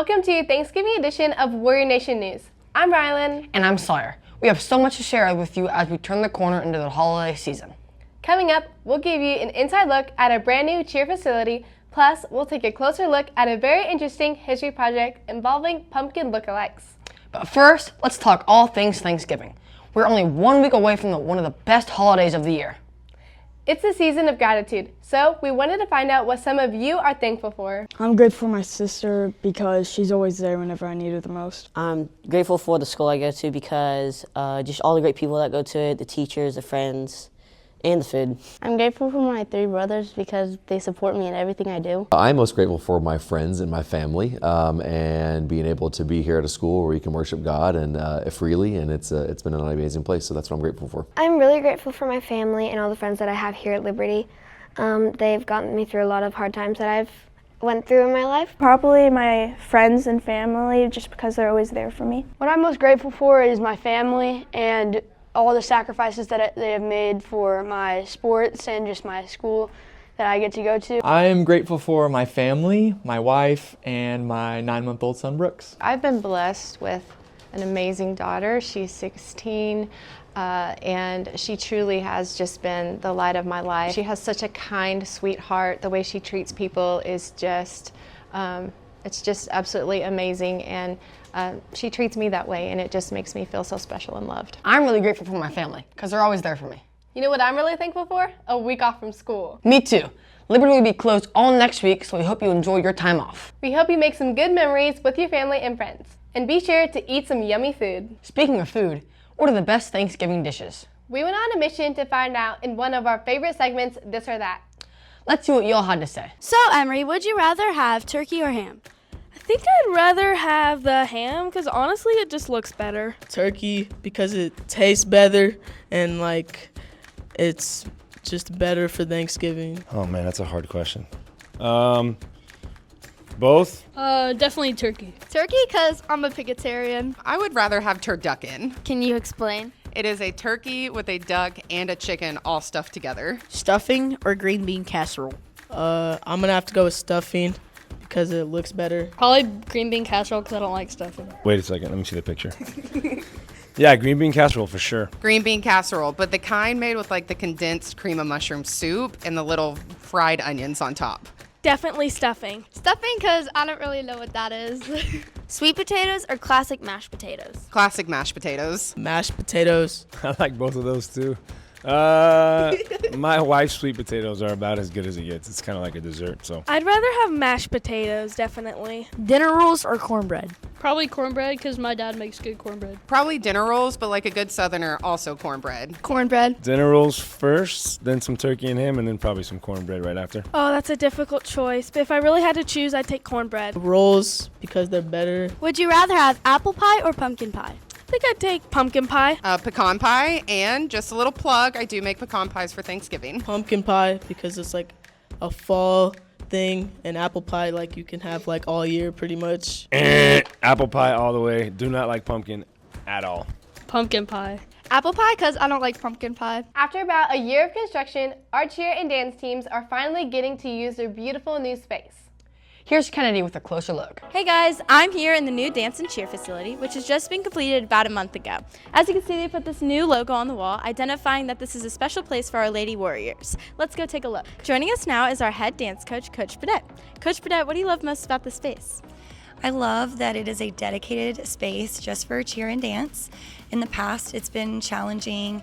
welcome to Thanksgiving edition of Warrior Nation News. I'm Rylan. And I'm Sawyer. We have so much to share with you as we turn the corner into the holiday season. Coming up, we'll give you an inside look at a brand new cheer facility, plus we'll take a closer look at a very interesting history project involving pumpkin lookalikes. But first, let's talk all things Thanksgiving. We're only 1 week away from one of the best holidays of the year. It's the season of gratitude, so we wanted to find out what some of you are thankful for. I'm grateful for my sister because she's always there whenever I need her the most. I'm grateful for the school I go to because just all the great people that go to it, the teachers, the friends, and the food. I'm grateful for my 3 brothers because they support me in everything I do. I'm most grateful for my friends and my family and being able to be here at a school where you can worship God and freely, and it's been an amazing place, so that's what I'm grateful for. I'm really grateful for my family and all the friends that I have here at Liberty. They've gotten me through a lot of hard times that I've went through in my life. Probably my friends and family, just because they're always there for me. What I'm most grateful for is my family and all the sacrifices that they have made for my sports and just my school that I get to go to. I am grateful for my family, my wife, and my 9-month-old son, Brooks. I've been blessed with an amazing daughter. She's 16, and she truly has just been the light of my life. She has such a kind, sweet heart. The way she treats people is just, it's just absolutely amazing, and she treats me that way, and it just makes me feel so special and loved. I'm really grateful for my family because they're always there for me. You know what I'm really thankful for? A week off from school. Me too. Liberty will be closed all next week, so we hope you enjoy your time off. We hope you make some good memories with your family and friends. And be sure to eat some yummy food. Speaking of food, what are the best Thanksgiving dishes? We went on a mission to find out in one of our favorite segments, This or That. Let's see what y'all had to say. So, Emery, would you rather have turkey or ham? I think I'd rather have the ham because honestly it just looks better. Turkey because it tastes better and it's just better for Thanksgiving. Oh man, that's a hard question. Both? Definitely turkey. Turkey because I'm a vegetarian. I would rather have turducken. Can you explain? It is a turkey with a duck and a chicken all stuffed together. Stuffing or green bean casserole? I'm gonna have to go with stuffing because it looks better. Probably green bean casserole because I don't like stuffing. Wait a second, let me see the picture. Yeah, green bean casserole for sure. Green bean casserole, but the kind made with the condensed cream of mushroom soup and the little fried onions on top. Definitely stuffing. Stuffing because I don't really know what that is. Sweet potatoes or classic mashed potatoes? Classic mashed potatoes. Mashed potatoes. I like both of those too. My wife's sweet potatoes are about as good as it gets. It's kind of like a dessert, so. I'd rather have mashed potatoes, definitely. Dinner rolls or cornbread? Probably cornbread because my dad makes good cornbread. Probably dinner rolls, but like a good Southerner, also cornbread. Cornbread. Dinner rolls first, then some turkey and ham, and then probably some cornbread right after. Oh, that's a difficult choice, but if I really had to choose, I'd take cornbread. Rolls because they're better. Would you rather have apple pie or pumpkin pie? I think I'd take pumpkin pie. Pecan pie, and just a little plug, I do make pecan pies for Thanksgiving. Pumpkin pie because it's like a fall thing, and apple pie you can have all year pretty much. Apple pie all the way. Do not like pumpkin at all. Pumpkin pie. Apple pie because I don't like pumpkin pie. After about a year of construction, our cheer and dance teams are finally getting to use their beautiful new space. Here's Kennedy with a closer look. Hey guys, I'm here in the new dance and cheer facility, which has just been completed about a month ago. As you can see, they put this new logo on the wall, identifying that this is a special place for our Lady Warriors. Let's go take a look. Joining us now is our head dance coach, Coach Burdett. Coach Burdett, what do you love most about this space? I love that it is a dedicated space just for cheer and dance. In the past, it's been challenging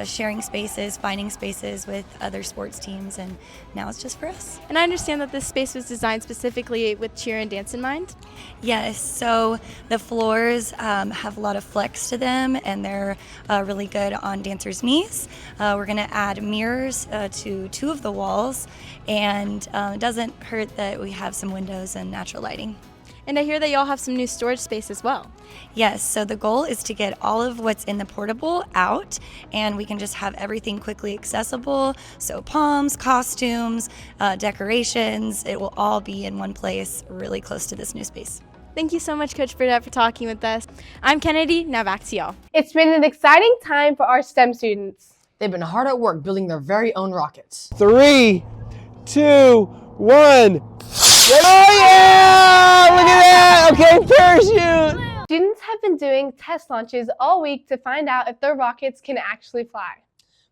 sharing spaces, finding spaces with other sports teams, and now it's just for us. And I understand that this space was designed specifically with cheer and dance in mind? Yes, so the floors have a lot of flex to them, and they're really good on dancers' knees. We're gonna add mirrors to 2 of the walls, and it doesn't hurt that we have some windows and natural lighting. And I hear that y'all have some new storage space as well. Yes, so the goal is to get all of what's in the portable out, and we can just have everything quickly accessible. So palms, costumes, decorations, it will all be in one place really close to this new space. Thank you so much, Coach Burdett, for talking with us. I'm Kennedy, now back to y'all. It's been an exciting time for our STEM students. They've been hard at work building their very own rockets. 3, 2, 1. Oh yeah! Look at that! Okay, parachute! Students have been doing test launches all week to find out if their rockets can actually fly.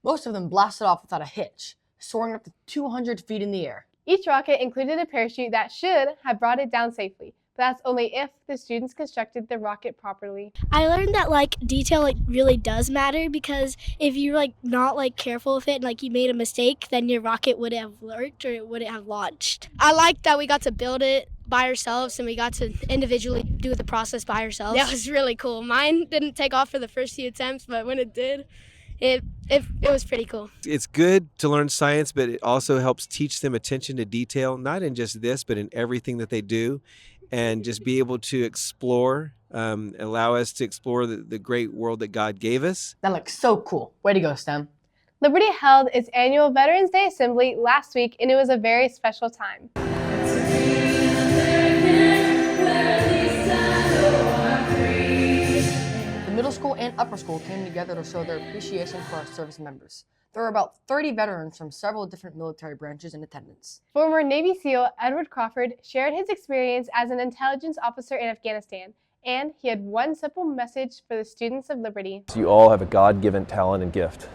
Most of them blasted off without a hitch, soaring up to 200 feet in the air. Each rocket included a parachute that should have brought it down safely, but that's only if the students constructed the rocket properly. I learned that detail really does matter, because if you're not careful with it and you made a mistake, then your rocket wouldn't have worked or it wouldn't have launched. I like that we got to build it by ourselves and we got to individually do the process by ourselves. That was really cool. Mine didn't take off for the first few attempts, but when it did, it was pretty cool. It's good to learn science, but it also helps teach them attention to detail, not in just this, but in everything that they do, and just be able to explore, allow us to explore the great world that God gave us. That looks so cool. Way to go, STEM. Liberty held its annual Veterans Day Assembly last week, and it was a very special time. The middle school and upper school came together to show their appreciation for our service members. There were about 30 veterans from several different military branches in attendance. Former Navy SEAL Edward Crawford shared his experience as an intelligence officer in Afghanistan, and he had one simple message for the students of Liberty. You all have a God-given talent and gift,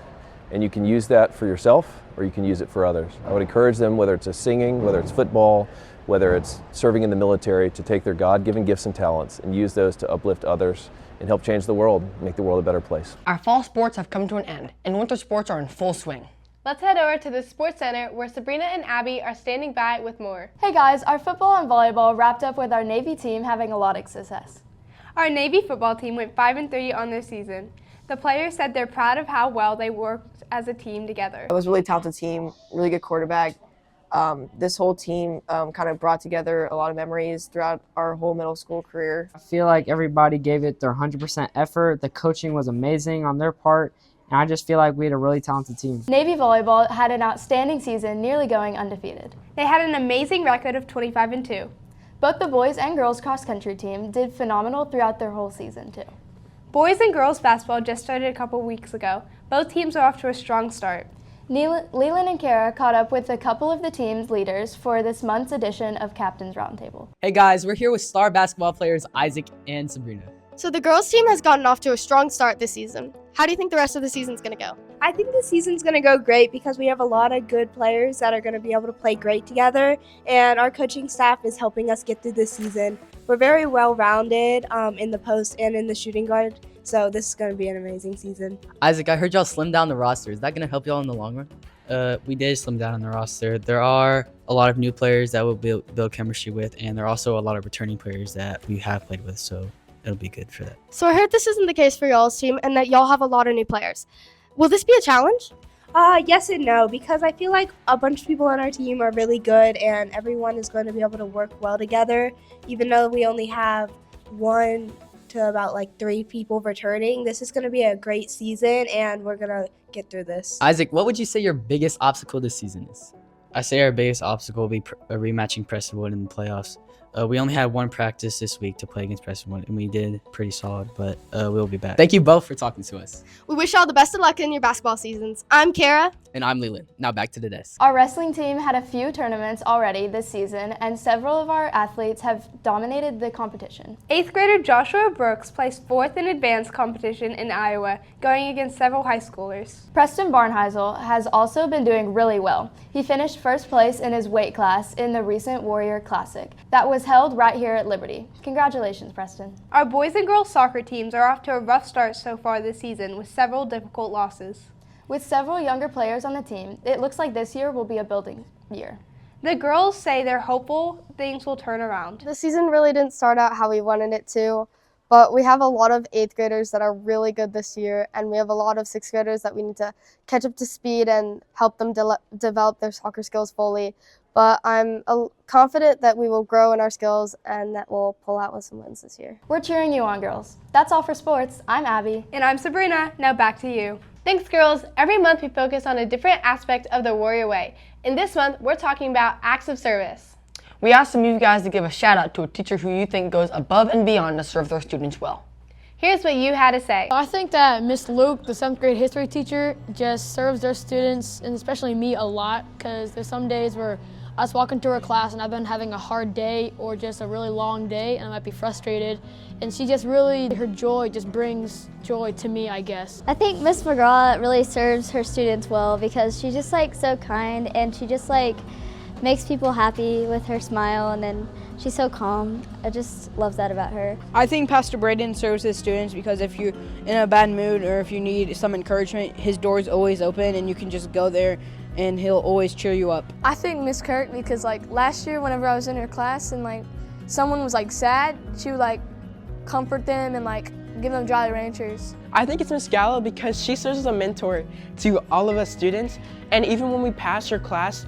and you can use that for yourself or you can use it for others. I would encourage them, whether it's singing, whether it's football, whether it's serving in the military, to take their God-given gifts and talents and use those to uplift others and help change the world, make the world a better place. Our fall sports have come to an end, and winter sports are in full swing. Let's head over to the Sports Center where Sabrina and Abby are standing by with more. Hey guys, our football and volleyball wrapped up with our Navy team having a lot of success. Our Navy football team went 5-3 on their season. The players said they're proud of how well they worked as a team together. It was a really talented team, really good quarterback. This whole team kind of brought together a lot of memories throughout our whole middle school career. I feel like everybody gave it their 100% effort. The coaching was amazing on their part, and I just feel like we had a really talented team. Navy volleyball had an outstanding season, nearly going undefeated. They had an amazing record of 25-2. Both the boys and girls cross-country team did phenomenal throughout their whole season too. Boys and girls basketball just started a couple weeks ago. Both teams are off to a strong start. Leland and Kara caught up with a couple of the team's leaders for this month's edition of Captain's Roundtable. Hey guys, we're here with star basketball players Isaac and Sabrina. So the girls team has gotten off to a strong start this season. How do you think the rest of the season's going to go? I think the season's going to go great because we have a lot of good players that are going to be able to play great together, and our coaching staff is helping us get through this season. We're very well-rounded in the post and in the shooting guard, so this is going to be an amazing season. Isaac, I heard y'all slim down the roster. Is that going to help y'all in the long run? We did slim down on the roster. There are a lot of new players that we'll build chemistry with, and there are also a lot of returning players that we have played with, so it'll be good for that. So I heard this isn't the case for y'all's team and that y'all have a lot of new players. Will this be a challenge? Yes and no, because I feel like a bunch of people on our team are really good and everyone is going to be able to work well together. Even though we only have 1 to about 3 people returning, this is going to be a great season and we're going to get through this. Isaac, what would you say your biggest obstacle this season is? I say our biggest obstacle will be rematching Prestonwood in the playoffs. We only had 1 practice this week to play against Prestonwood, and we did pretty solid, but we'll be back. Thank you both for talking to us. We wish y'all the best of luck in your basketball seasons. I'm Kara. And I'm Leland. Now back to the desk. Our wrestling team had a few tournaments already this season, and several of our athletes have dominated the competition. 8th grader Joshua Brooks placed 4th in advanced competition in Iowa, going against several high schoolers. Preston Barnheisel has also been doing really well. He finished first place in his weight class in the recent Warrior Classic that was held right here at Liberty. Congratulations, Preston. Our boys and girls soccer teams are off to a rough start so far this season with several difficult losses. With several younger players on the team, it looks like this year will be a building year. The girls say they're hopeful things will turn around. The season really didn't start out how we wanted it to, but we have a lot of 8th graders that are really good this year, and we have a lot of 6th graders that we need to catch up to speed and help them develop their soccer skills fully. But I'm confident that we will grow in our skills and that we'll pull out with some wins this year. We're cheering you on, girls. That's all for sports. I'm Abby. And I'm Sabrina. Now back to you. Thanks, girls. Every month we focus on a different aspect of the Warrior Way. And this month, we're talking about acts of service. We asked some of you guys to give a shout out to a teacher who you think goes above and beyond to serve their students well. Here's what you had to say. I think that Miss Luke, the 7th grade history teacher, just serves their students, and especially me, a lot, because there's some days where I was walking through her class and I've been having a hard day or just a really long day and I might be frustrated. And she just really, her joy just brings joy to me, I guess. I think Miss McGraw really serves her students well because she's just like so kind and she just like makes people happy with her smile, and then she's so calm. I just love that about her. I think Pastor Braden serves his students because if you're in a bad mood or if you need some encouragement, his door is always open and you can just go there and he'll always cheer you up. I think Miss Kirk, because like last year whenever I was in her class and like someone was like sad, she would like comfort them and like give them Jolly Ranchers. I think it's Miss Gallo because she serves as a mentor to all of us students, and even when we pass her class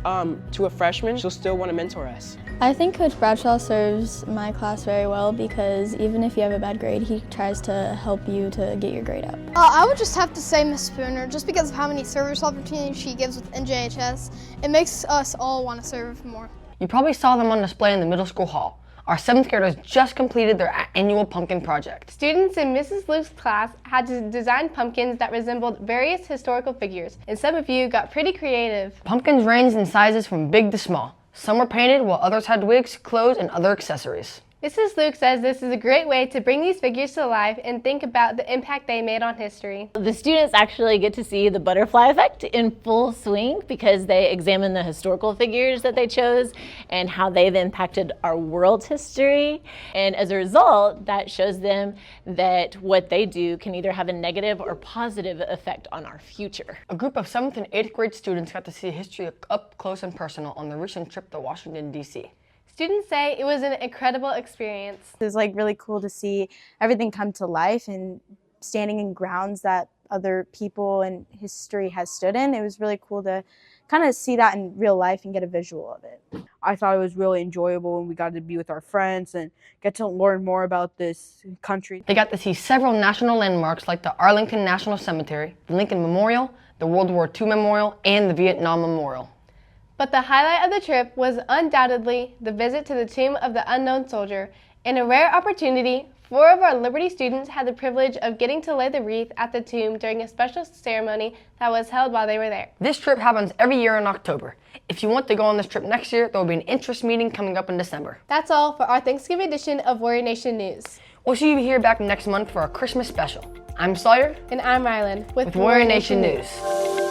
to a freshman, she'll still want to mentor us. I think Coach Bradshaw serves my class very well because even if you have a bad grade, he tries to help you to get your grade up. I would just have to say Miss Spooner, just because of how many service opportunities she gives with NJHS. It makes us all want to serve more. You probably saw them on display in the middle school hall. Our 7th graders just completed their annual pumpkin project. Students in Mrs. Luke's class had to design pumpkins that resembled various historical figures, and some of you got pretty creative. Pumpkins ranged in sizes from big to small. Some were painted while others had wigs, clothes, and other accessories. Mrs. Luke says this is a great way to bring these figures to life and think about the impact they made on history. The students actually get to see the butterfly effect in full swing because they examine the historical figures that they chose and how they've impacted our world's history. And as a result, that shows them that what they do can either have a negative or positive effect on our future. A group of 7th and 8th grade students got to see history up close and personal on the recent trip to Washington, D.C. Students say it was an incredible experience. It was like really cool to see everything come to life and standing in grounds that other people in history has stood in. It was really cool to kind of see that in real life and get a visual of it. I thought it was really enjoyable and we got to be with our friends and get to learn more about this country. They got to see several national landmarks like the Arlington National Cemetery, the Lincoln Memorial, the World War II Memorial, and the Vietnam Memorial. But the highlight of the trip was undoubtedly the visit to the Tomb of the Unknown Soldier. In a rare opportunity, 4 of our Liberty students had the privilege of getting to lay the wreath at the tomb during a special ceremony that was held while they were there. This trip happens every year in October. If you want to go on this trip next year, there will be an interest meeting coming up in December. That's all for our Thanksgiving edition of Warrior Nation News. We'll see you here back next month for our Christmas special. I'm Sawyer. And I'm Rylan with Warrior Nation News.